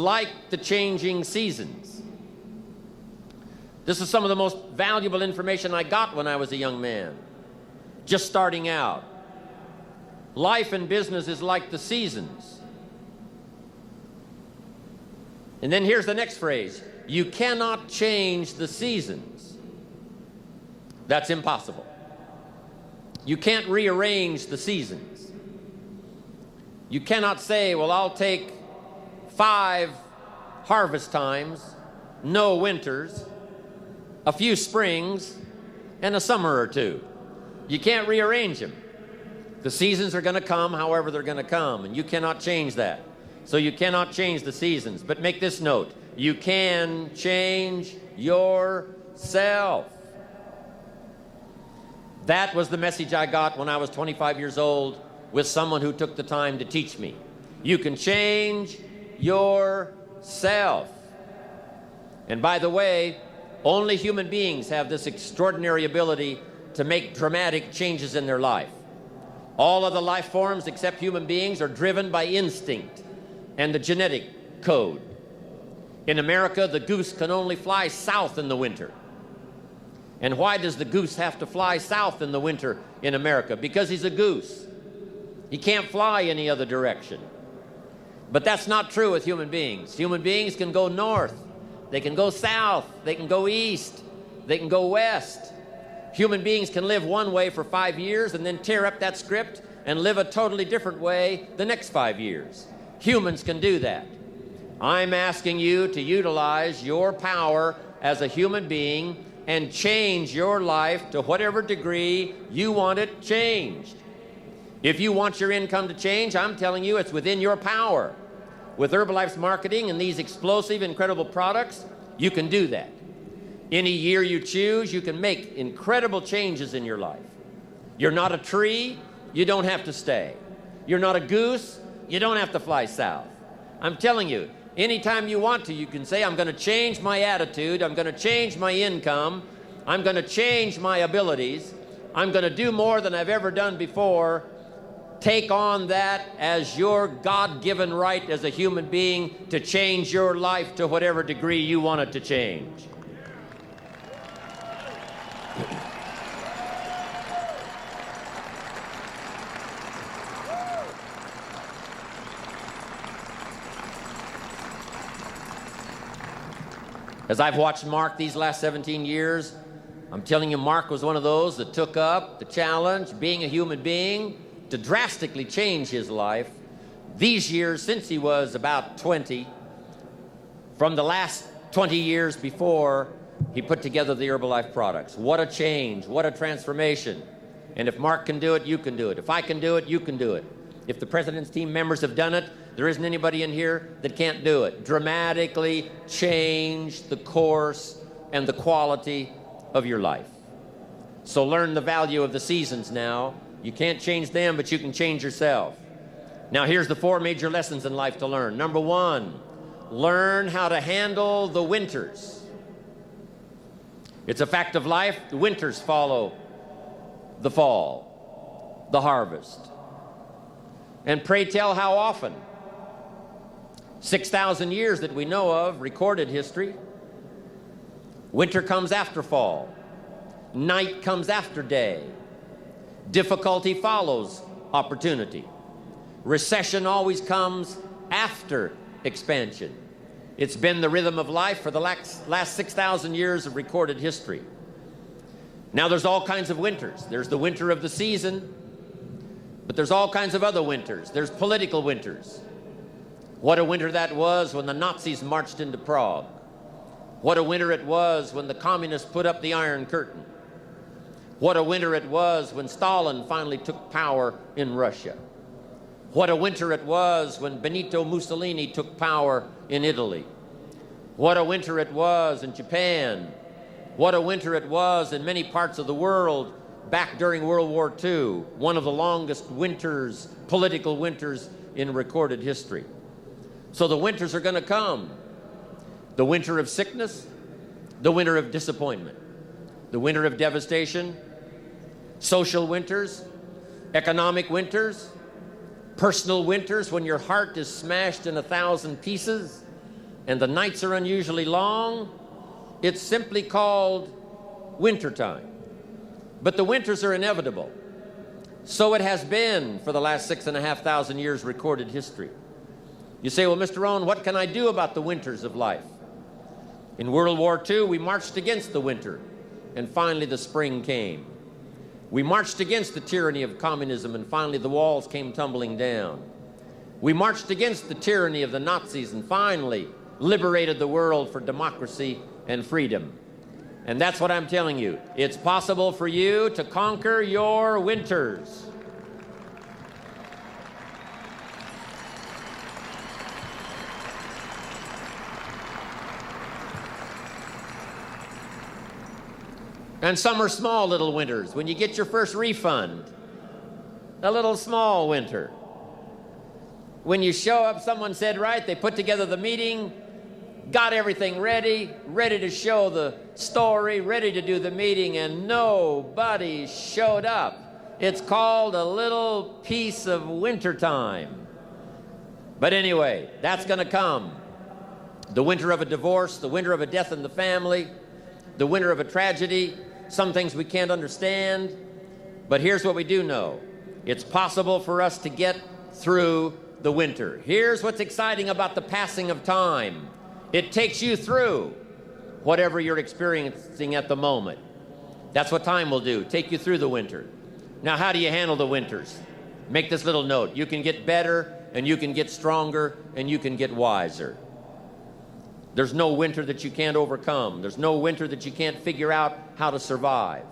like the changing seasons. This is some of the most valuable information I got when I was a young man, just starting out. Life and business is like the seasons. And then here's the next phrase: you cannot change the seasons. That's impossible. You can't rearrange the seasons. You cannot say, well, I'll take 5 harvest times, no winters, a few springs, and a summer or two. You can't rearrange them. The seasons are going to come however they're going to come, and you cannot change that. So you cannot change the seasons. But make this note: you can change yourself. That was the message I got when I was 25 years old with someone who took the time to teach me. You can change yourself. And by the way, only human beings have this extraordinary ability to make dramatic changes in their life. All other life forms except human beings are driven by instinct and the genetic code. In America, the goose can only fly south in the winter. And why does the goose have to fly south in the winter in America? Because he's a goose. He can't fly any other direction. But that's not true with human beings. Human beings can go north. They can go south. They can go east. They can go west. Human beings can live one way for 5 years and then tear up that script and live a totally different way the next 5 years. Humans can do that. I'm asking you to utilize your power as a human being and change your life to whatever degree you want it changed. If you want your income to change, I'm telling you it's within your power. With Herbalife's marketing and these explosive, incredible products, you can do that. Any year you choose, you can make incredible changes in your life. You're not a tree, you don't have to stay. You're not a goose, you don't have to fly south. I'm telling you, anytime you want to, you can say, I'm going to change my attitude, I'm going to change my income, I'm going to change my abilities, I'm going to do more than I've ever done before. Take on that as your God-given right as a human being to change your life to whatever degree you want it to change. As I've watched Mark these last 17 years, I'm telling you, Mark was one of those that took up the challenge, being a human being, to drastically change his life. These years, since he was about 20, from the last 20 years before he put together the Herbalife products. What a change, what a transformation. And if Mark can do it, you can do it. If I can do it, you can do it. If the President's team members have done it, there isn't anybody in here that can't do it. Dramatically change the course and the quality of your life. So learn the value of the seasons now. You can't change them, but you can change yourself. Now here's the 4 major lessons in life to learn. Number 1, learn how to handle the winters. It's a fact of life. The winters follow the fall, the harvest. And pray tell how often. 6,000 years that we know of, recorded history. Winter comes after fall. Night comes after day. Difficulty follows opportunity. Recession always comes after expansion. It's been the rhythm of life for the last 6,000 years of recorded history. Now there's all kinds of winters. There's the winter of the season, but there's all kinds of other winters. There's political winters. What a winter that was when the Nazis marched into Prague. What a winter it was when the communists put up the Iron Curtain. What a winter it was when Stalin finally took power in Russia. What a winter it was when Benito Mussolini took power in Italy. What a winter it was in Japan. What a winter it was in many parts of the world back during World War II, one of the longest winters, political winters in recorded history. So the winters are going to come. The winter of sickness, the winter of disappointment, the winter of devastation, social winters, economic winters, personal winters when your heart is smashed in 1,000 pieces, and the nights are unusually long, it's simply called wintertime. But the winters are inevitable. So it has been for the last 6,500 years recorded history. You say, well, Mr. Rohn, what can I do about the winters of life? In World War II, we marched against the winter, and finally the spring came. We marched against the tyranny of communism, and finally the walls came tumbling down. We marched against the tyranny of the Nazis, and finally liberated the world for democracy and freedom. And that's what I'm telling you. It's possible for you to conquer your winters. And some are small little winters. When you get your first refund, a little small winter. When you show up, someone said, right, they put together the meeting, got everything ready, ready to show the story, ready to do the meeting, and nobody showed up. It's called a little piece of wintertime. But anyway, that's going to come. The winter of a divorce, the winter of a death in the family, the winter of a tragedy, some things we can't understand. But here's what we do know. It's possible for us to get through the winter. Here's what's exciting about the passing of time. It takes you through whatever you're experiencing at the moment. That's what time will do, take you through the winter. Now, how do you handle the winters? Make this little note. You can get better, and you can get stronger, and you can get wiser. There's no winter that you can't overcome. There's no winter that you can't figure out how to survive.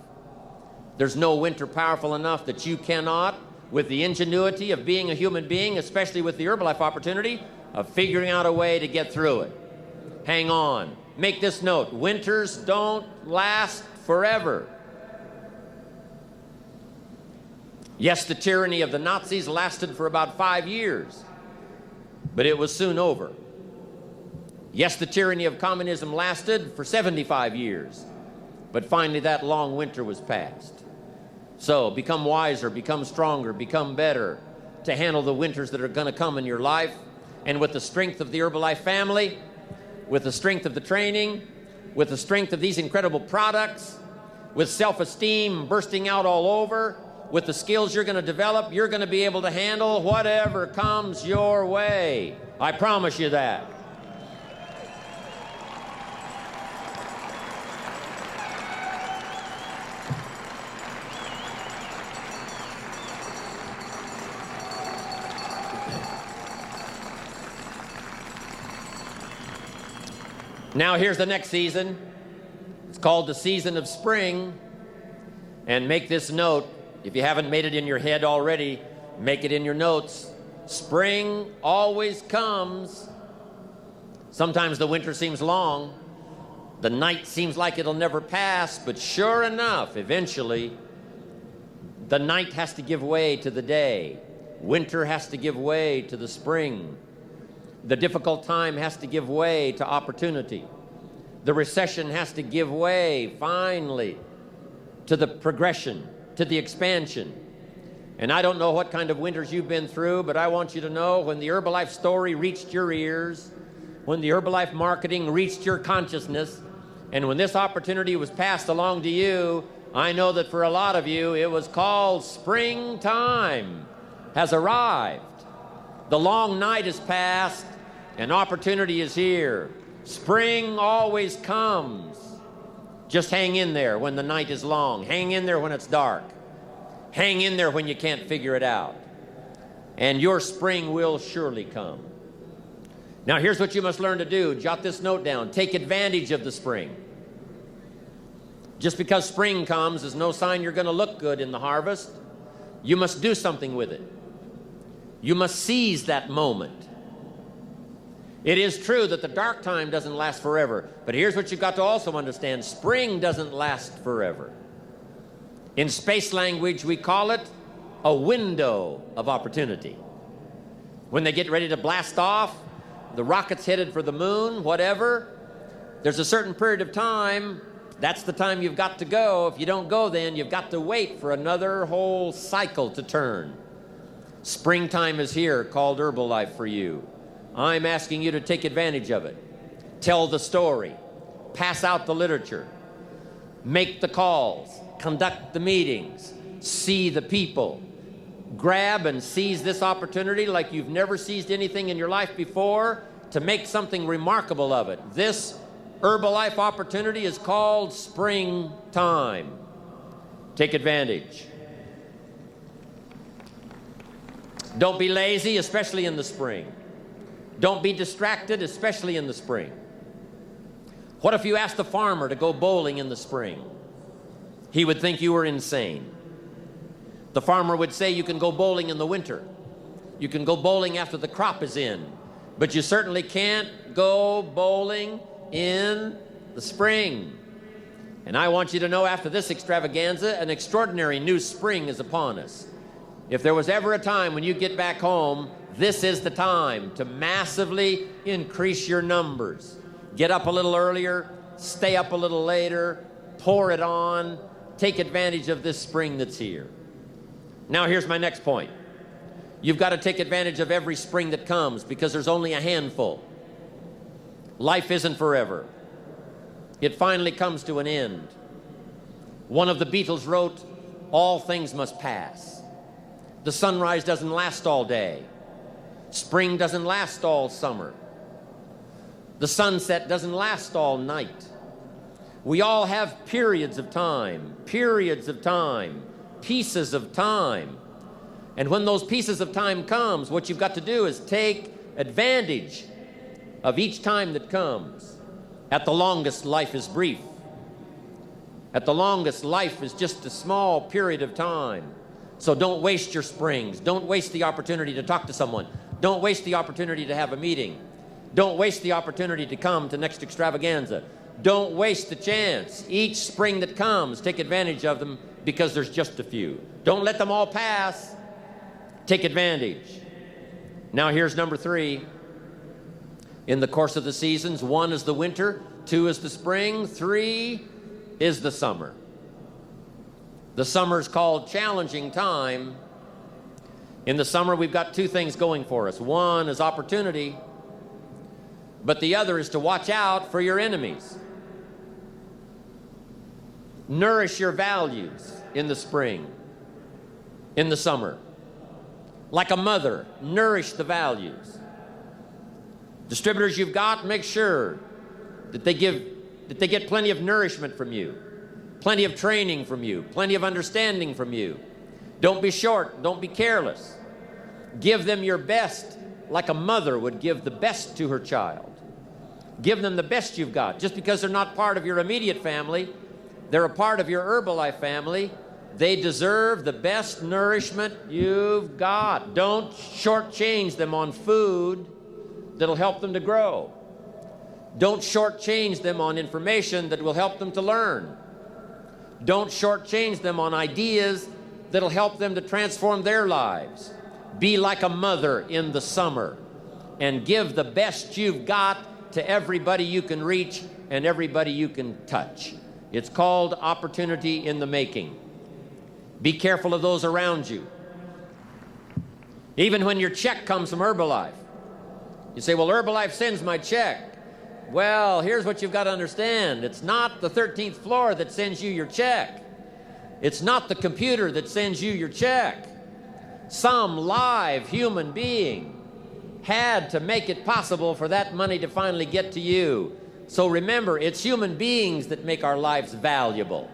There's no winter powerful enough that you cannot, with the ingenuity of being a human being, especially with the Herbalife opportunity, of figuring out a way to get through it. Hang on. Make this note. Winters don't last forever. Yes, the tyranny of the Nazis lasted for about 5 years, but it was soon over. Yes, the tyranny of communism lasted for 75 years, but finally that long winter was past. So become wiser, become stronger, become better to handle the winters that are going to come in your life. And with the strength of the Herbalife family, with the strength of the training, with the strength of these incredible products, with self-esteem bursting out all over, with the skills you're going to develop, you're going to be able to handle whatever comes your way. I promise you that. Now here's the next season. It's called the season of spring. And make this note, if you haven't made it in your head already, make it in your notes. Spring always comes. Sometimes the winter seems long. The night seems like it'll never pass, but sure enough, eventually, the night has to give way to the day. Winter has to give way to the spring. The difficult time has to give way to opportunity. The recession has to give way, finally, to the progression, to the expansion. And I don't know what kind of winters you've been through, but I want you to know when the Herbalife story reached your ears, when the Herbalife marketing reached your consciousness, and when this opportunity was passed along to you, I know that for a lot of you, it was called springtime has arrived. The long night is past, and opportunity is here. Spring always comes. Just hang in there when the night is long. Hang in there when it's dark. Hang in there when you can't figure it out. And your spring will surely come. Now here's what you must learn to do. Jot this note down. Take advantage of the spring. Just because spring comes is no sign you're going to look good in the harvest. You must do something with it. You must seize that moment. It is true that the dark time doesn't last forever, but here's what you've got to also understand. Spring doesn't last forever. In space language, we call it a window of opportunity. When they get ready to blast off, the rocket's headed for the moon, whatever, there's a certain period of time. That's the time you've got to go. If you don't go then, you've got to wait for another whole cycle to turn. Springtime is here, called Herbalife for you. I'm asking you to take advantage of it. tell the story, pass out the literature, make the calls, conduct the meetings, see the people. Grab and seize this opportunity like you've never seized anything in your life before to make something remarkable of it. This Herbalife opportunity is called springtime. Take advantage. Don't be lazy, especially in the spring. Don't be distracted, especially in the spring. What if you asked a farmer to go bowling in the spring? He would think you were insane. The farmer would say you can go bowling in the winter. You can go bowling after the crop is in. But you certainly can't go bowling in the spring. And I want you to know, after this extravaganza, an extraordinary new spring is upon us. If there was ever a time when you get back home, this is the time to massively increase your numbers. Get up a little earlier, stay up a little later, pour it on, take advantage of this spring that's here. Now here's my next point. You've got to take advantage of every spring that comes because there's only a handful. Life isn't forever. It finally comes to an end. One of the Beatles wrote, "All things must pass." The sunrise doesn't last all day. Spring doesn't last all summer. The sunset doesn't last all night. We all have periods of time, pieces of time. And when those pieces of time comes, what you've got to do is take advantage of each time that comes. At the longest, life is brief. At the longest, life is just a small period of time. So don't waste your springs. Don't waste the opportunity to talk to someone. Don't waste the opportunity to have a meeting. Don't waste the opportunity to come to next extravaganza. Don't waste the chance. Each spring that comes, take advantage of them because there's just a few. Don't let them all pass. Take advantage. Now here's number 3. In the course of the seasons, 1 is the winter, 2 is the spring, 3 is the summer. The summer is called challenging time. In the summer, we've got 2 things going for us. 1 is opportunity, but the other is to watch out for your enemies. Nourish your values in the spring, in the summer. Like a mother, nourish the values. Distributors you've got, make sure that they get plenty of nourishment from you, plenty of training from you, plenty of understanding from you. Don't be short, don't be careless. Give them your best like a mother would give the best to her child. Give them the best you've got. Just because they're not part of your immediate family, they're a part of your Herbalife family. They deserve the best nourishment you've got. Don't shortchange them on food that'll help them to grow. Don't shortchange them on information that will help them to learn. Don't shortchange them on ideas that'll help them to transform their lives. Be like a mother in the summer and give the best you've got to everybody you can reach and everybody you can touch. It's called opportunity in the making. Be careful of those around you. Even when your check comes from Herbalife, you say, well, Herbalife sends my check. Well, here's what you've got to understand. It's not the 13th floor that sends you your check. It's not the computer that sends you your check. Some live human being had to make it possible for that money to finally get to you. So remember, it's human beings that make our lives valuable.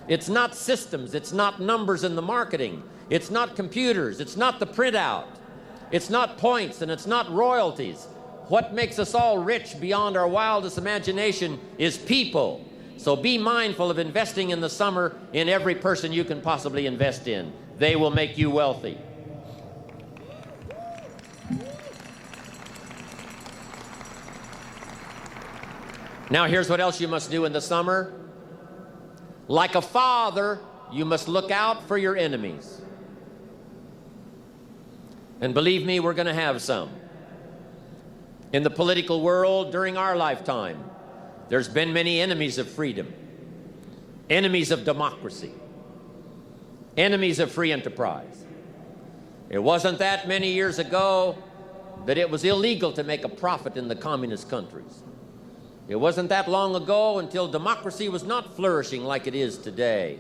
It's not systems. It's not numbers in the marketing. It's not computers. It's not the printout. It's not points, and it's not royalties. What makes us all rich beyond our wildest imagination is people. So be mindful of investing in the summer in every person you can possibly invest in. They will make you wealthy. Now here's what else you must do in the summer. Like a father, you must look out for your enemies. And believe me, we're going to have some. In the political world during our lifetime, there's been many enemies of freedom, enemies of democracy, enemies of free enterprise. It wasn't that many years ago that it was illegal to make a profit in the communist countries. It wasn't that long ago until democracy was not flourishing like it is today.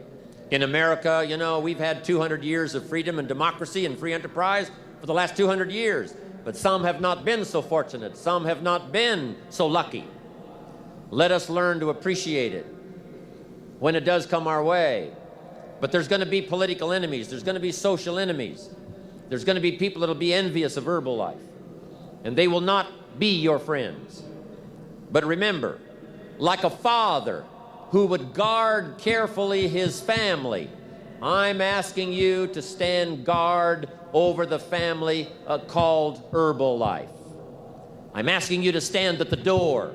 In America, you know, we've had 200 years of freedom and democracy and free enterprise for the last 200 years. But some have not been so fortunate. Some have not been so lucky. Let us learn to appreciate it when it does come our way. But there's going to be political enemies. There's going to be social enemies. There's going to be people that will be envious of Herbalife. And they will not be your friends. But remember, like a father who would guard carefully his family, I'm asking you to stand guard over the family called Herbalife. I'm asking you to stand at the door.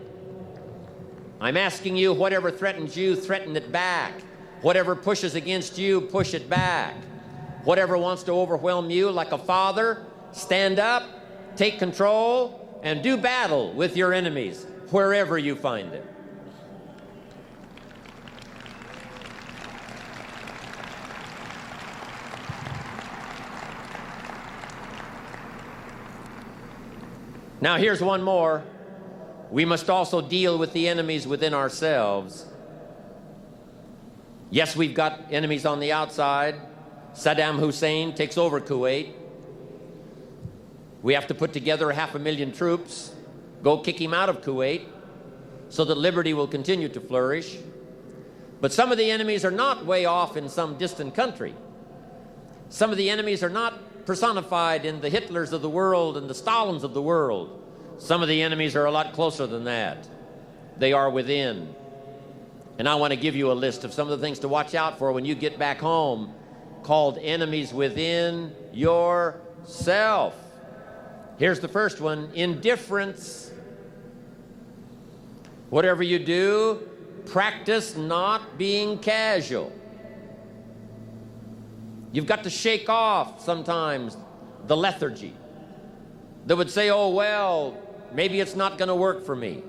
I'm asking you, whatever threatens you, threaten it back. Whatever pushes against you, push it back. Whatever wants to overwhelm you, like a father, stand up, take control, and do battle with your enemies wherever you find them. Now here's one more. We must also deal with the enemies within ourselves. Yes, we've got enemies on the outside. Saddam Hussein takes over Kuwait. We have to put together 500,000 troops, go kick him out of Kuwait so that liberty will continue to flourish. But some of the enemies are not way off in some distant country. Some of the enemies are not personified in the Hitlers of the world and the Stalins of the world. Some of the enemies are a lot closer than that. They are within. And I want to give you a list of some of the things to watch out for when you get back home, called enemies within yourself. Here's the first one: indifference. Whatever you do, practice not being casual. You've got to shake off sometimes the lethargy that would say, oh, well, maybe it's not going to work for me,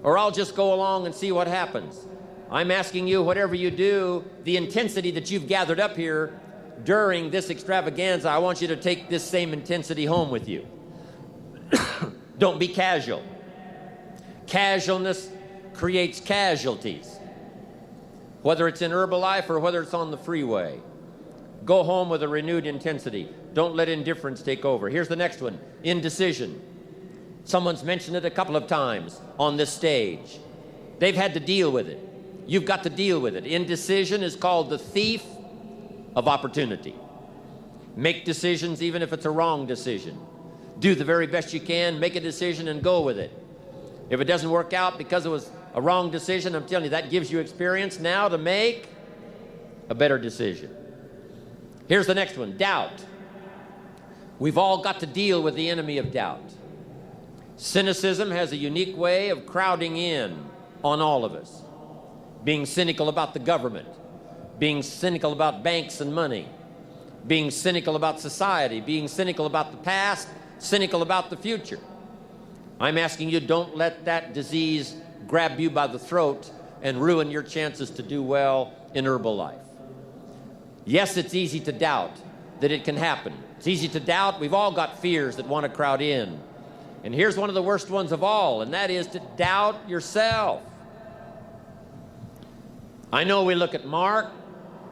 or I'll just go along and see what happens. I'm asking you, whatever you do, the intensity that you've gathered up here during this extravaganza, I want you to take this same intensity home with you. Don't be casual. Casualness creates casualties, whether it's in Herbalife or whether it's on the freeway. Go home with a renewed intensity. Don't let indifference take over. Here's the next one: indecision. Someone's mentioned it a couple of times on this stage. They've had to deal with it. You've got to deal with it. Indecision is called the thief of opportunity. Make decisions even if it's a wrong decision. Do the very best you can, make a decision and go with it. If it doesn't work out because it was a wrong decision, I'm telling you, that gives you experience now to make a better decision. Here's the next one: doubt. We've all got to deal with the enemy of doubt. Cynicism has a unique way of crowding in on all of us. Being cynical about the government, being cynical about banks and money, being cynical about society, being cynical about the past, cynical about the future. I'm asking you, don't let that disease grab you by the throat and ruin your chances to do well in Herbalife. Yes, it's easy to doubt that it can happen. It's easy to doubt. We've all got fears that want to crowd in. And here's one of the worst ones of all, and that is to doubt yourself. I know we look at Mark,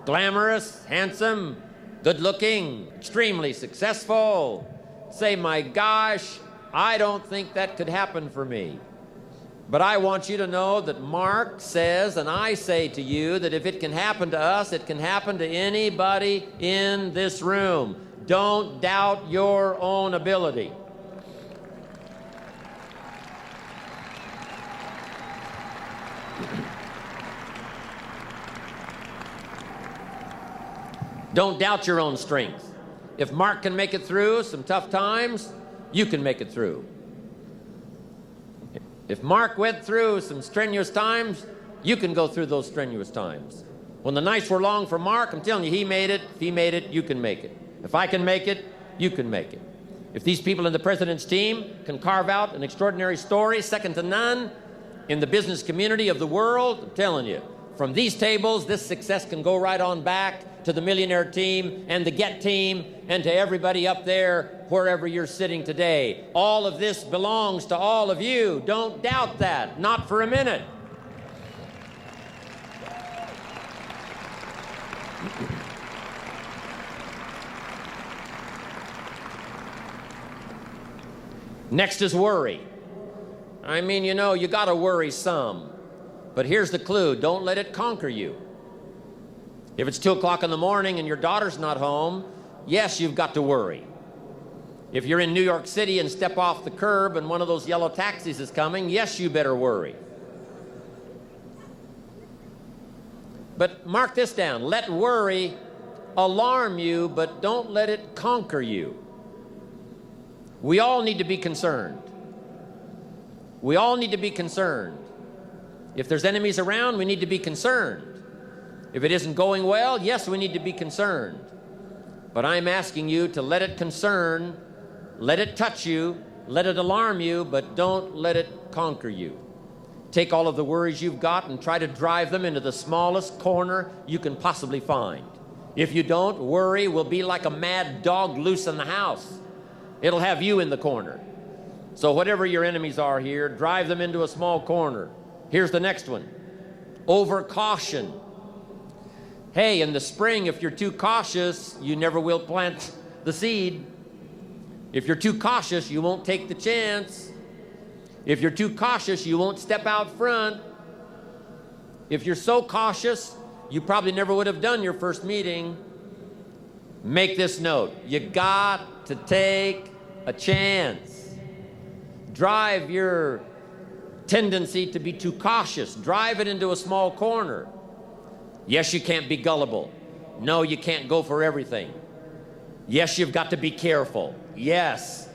glamorous, handsome, good-looking, extremely successful, say, my gosh, I don't think that could happen for me. But I want you to know that Mark says, and I say to you, that if it can happen to us, it can happen to anybody in this room. Don't doubt your own ability. Don't doubt your own strength. If Mark can make it through some tough times, you can make it through. If Mark went through some strenuous times, you can go through those strenuous times. When the nights were long for Mark, I'm telling you, he made it. If he made it, you can make it. If I can make it, you can make it. If these people in the president's team can carve out an extraordinary story, second to none, in the business community of the world, I'm telling you, from these tables, this success can go right on back to the millionaire team and the get team and to everybody up there wherever you're sitting today. All of this belongs to all of you. Don't doubt that, not for a minute. Next is worry. I mean, you know, you got to worry some. But here's the clue. Don't let it conquer you. If it's 2 o'clock in the morning and your daughter's not home, yes, you've got to worry. If you're in New York City and step off the curb and one of those yellow taxis is coming, yes, you better worry. But mark this down. Let worry alarm you, but don't let it conquer you. We all need to be concerned. We all need to be concerned. If there's enemies around, we need to be concerned. If it isn't going well, yes, we need to be concerned. But I'm asking you to let it concern, let it touch you, let it alarm you, but don't let it conquer you. Take all of the worries you've got and try to drive them into the smallest corner you can possibly find. If you don't, worry will be like a mad dog loose in the house. It'll have you in the corner. So whatever your enemies are here, drive them into a small corner. Here's the next one. Over caution. Hey, in the spring, if you're too cautious, you never will plant the seed. If you're too cautious, you won't take the chance. If you're too cautious, you won't step out front. If you're so cautious, you probably never would have done your first meeting. Make this note. You got to take a chance. Drive your tendency to be too cautious. Drive it into a small corner. Yes, you can't be gullible. No, you can't go for everything. Yes, you've got to be careful. Yes,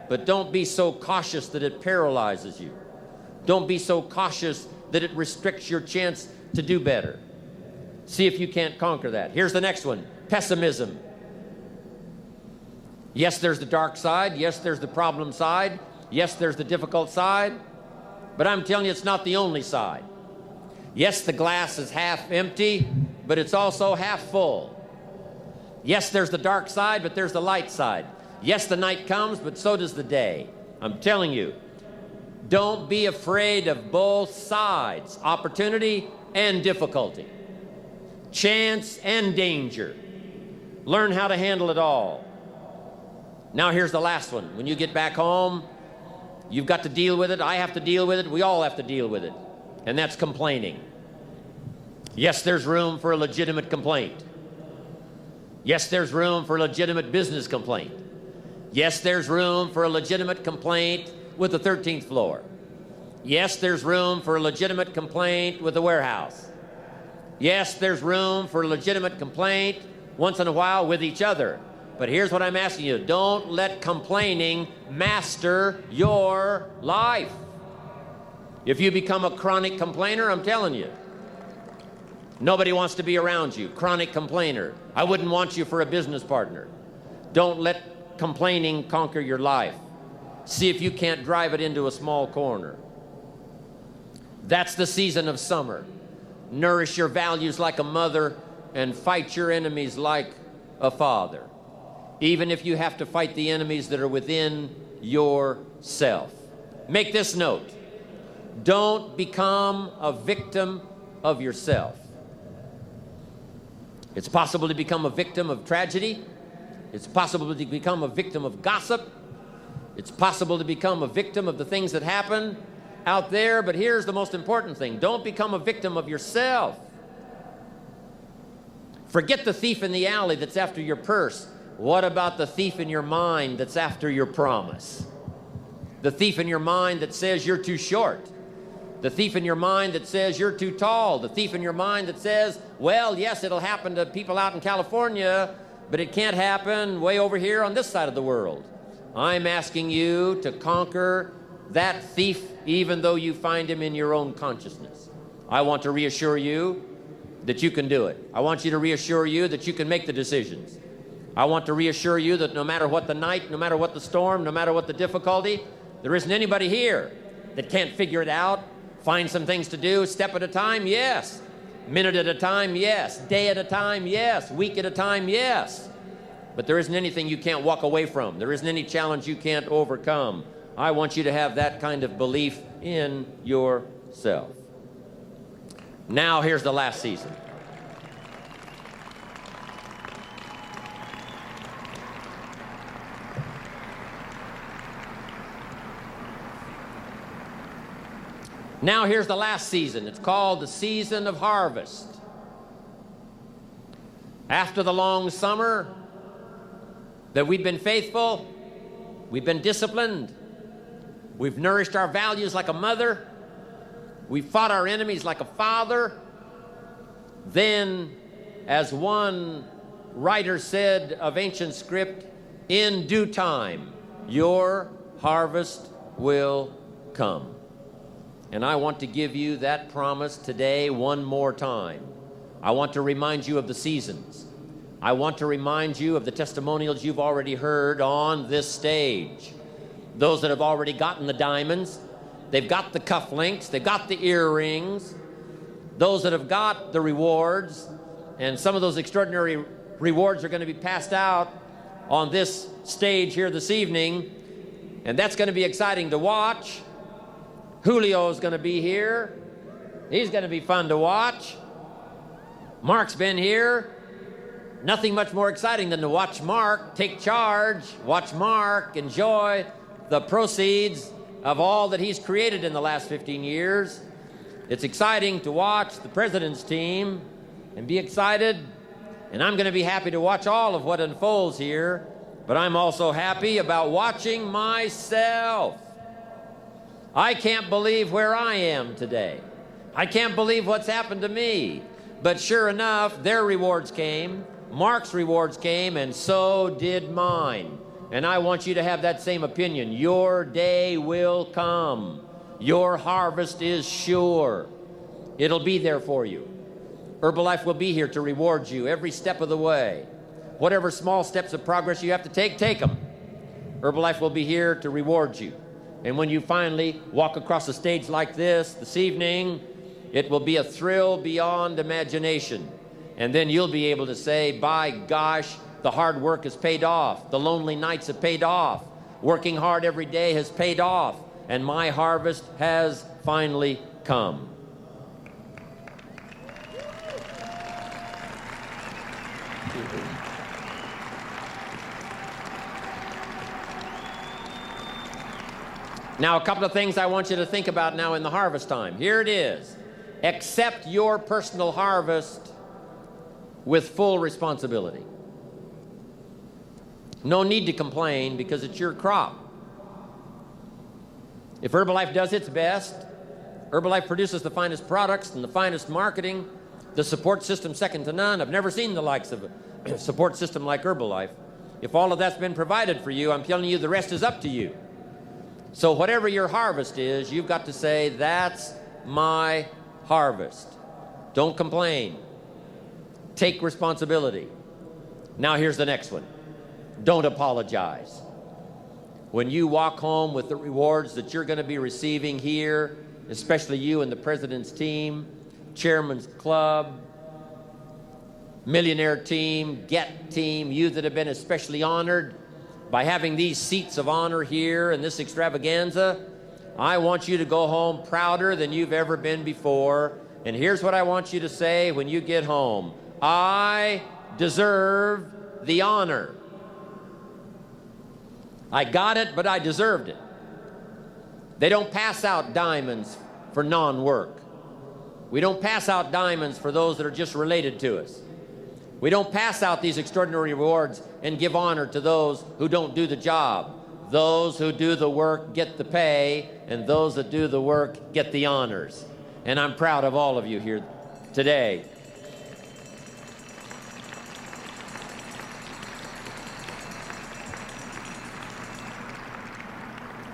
but don't be so cautious that it paralyzes you. Don't be so cautious that it restricts your chance to do better. See if you can't conquer that. Here's the next one. Pessimism. Yes, there's the dark side. Yes, there's the problem side. Yes, there's the difficult side. But I'm telling you, it's not the only side. Yes, the glass is half empty, but it's also half full. Yes, there's the dark side, but there's the light side. Yes, the night comes, but so does the day. I'm telling you, don't be afraid of both sides, opportunity and difficulty, chance and danger. Learn how to handle it all. Now here's the last one. When you get back home, you've got to deal with it. I have to deal with it. We all have to deal with it. And that's complaining. Yes, there's room for a legitimate complaint. Yes, there's room for a legitimate business complaint. Yes, there's room for a legitimate complaint with the 13th floor. Yes, there's room for a legitimate complaint with the warehouse. Yes, there's room for a legitimate complaint once in a while with each other. But here's what I'm asking you. Don't let complaining master your life. If you become a chronic complainer, I'm telling you, nobody wants to be around you. Chronic complainer. I wouldn't want you for a business partner. Don't let complaining conquer your life. See if you can't drive it into a small corner. That's the season of summer. Nourish your values like a mother and fight your enemies like a father. Even if you have to fight the enemies that are within yourself. Make this note. Don't become a victim of yourself. It's possible to become a victim of tragedy. It's possible to become a victim of gossip. It's possible to become a victim of the things that happen out there. But here's the most important thing. Don't become a victim of yourself. Forget the thief in the alley that's after your purse. What about the thief in your mind that's after your promise? The thief in your mind that says you're too short. The thief in your mind that says you're too tall. The thief in your mind that says, well, yes, it'll happen to people out in California, but it can't happen way over here on this side of the world. I'm asking you to conquer that thief even though you find him in your own consciousness. I want to reassure you that you can do it. I want you to reassure you that you can make the decisions. I want to reassure you that no matter what the night, no matter what the storm, no matter what the difficulty, there isn't anybody here that can't figure it out, find some things to do, step at a time. Yes, Minute at a time, yes. Day at a time, yes. Week at a time, yes. But there isn't anything you can't walk away from. There isn't any challenge you can't overcome. I want you to have that kind of belief in yourself. Now here's the last season. Now here's the last season. It's called the season of harvest. After the long summer that we've been faithful, we've been disciplined, we've nourished our values like a mother, we've fought our enemies like a father, then, as one writer said of ancient script, in due time, your harvest will come. And I want to give you that promise today one more time. I want to remind you of the seasons. I want to remind you of the testimonials you've already heard on this stage. Those that have already gotten the diamonds, they've got the cufflinks, they've got the earrings. Those that have got the rewards, and some of those extraordinary rewards are going to be passed out on this stage here this evening, and that's going to be exciting to watch. Julio's going to be here. He's going to be fun to watch. Mark's been here. Nothing much more exciting than to watch Mark take charge, watch Mark enjoy the proceeds of all that he's created in the last 15 years. It's exciting to watch the president's team and be excited, and I'm going to be happy to watch all of what unfolds here, but I'm also happy about watching myself. I can't believe where I am today. I can't believe what's happened to me. But sure enough, their rewards came, Mark's rewards came, and so did mine. And I want you to have that same opinion. Your day will come. Your harvest is sure. It'll be there for you. Herbalife will be here to reward you every step of the way. Whatever small steps of progress you have to take them. Herbalife will be here to reward you. And when you finally walk across a stage like this evening, it will be a thrill beyond imagination. And then you'll be able to say, by gosh, the hard work has paid off. The lonely nights have paid off. Working hard every day has paid off. And my harvest has finally come. Now, a couple of things I want you to think about now in the harvest time. Here it is. Accept your personal harvest with full responsibility. No need to complain because it's your crop. If Herbalife does its best, Herbalife produces the finest products and the finest marketing, the support system second to none. I've never seen the likes of a support system like Herbalife. If all of that's been provided for you, I'm telling you the rest is up to you. So whatever your harvest is, you've got to say, that's my harvest. Don't complain. Take responsibility. Now here's the next one. Don't apologize. When you walk home with the rewards that you're going to be receiving here, especially you and the president's team, chairman's club, millionaire team, get team, you that have been especially honored by having these seats of honor here in this extravaganza, I want you to go home prouder than you've ever been before. And here's what I want you to say when you get home. I deserve the honor. I got it, but I deserved it. They don't pass out diamonds for non-work. We don't pass out diamonds for those that are just related to us. We don't pass out these extraordinary rewards and give honor to those who don't do the job. Those who do the work get the pay, and those that do the work get the honors. And I'm proud of all of you here today.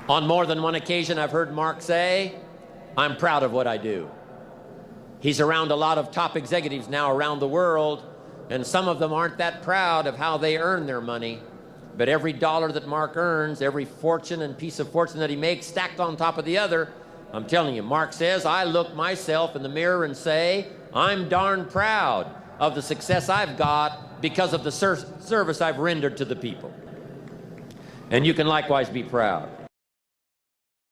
On more than one occasion, I've heard Mark say, I'm proud of what I do. He's around a lot of top executives now around the world, and some of them aren't that proud of how they earn their money. But every dollar that Mark earns, every fortune and piece of fortune that he makes stacked on top of the other, I'm telling you, Mark says, I look myself in the mirror and say, I'm darn proud of the success I've got because of the service I've rendered to the people. And you can likewise be proud.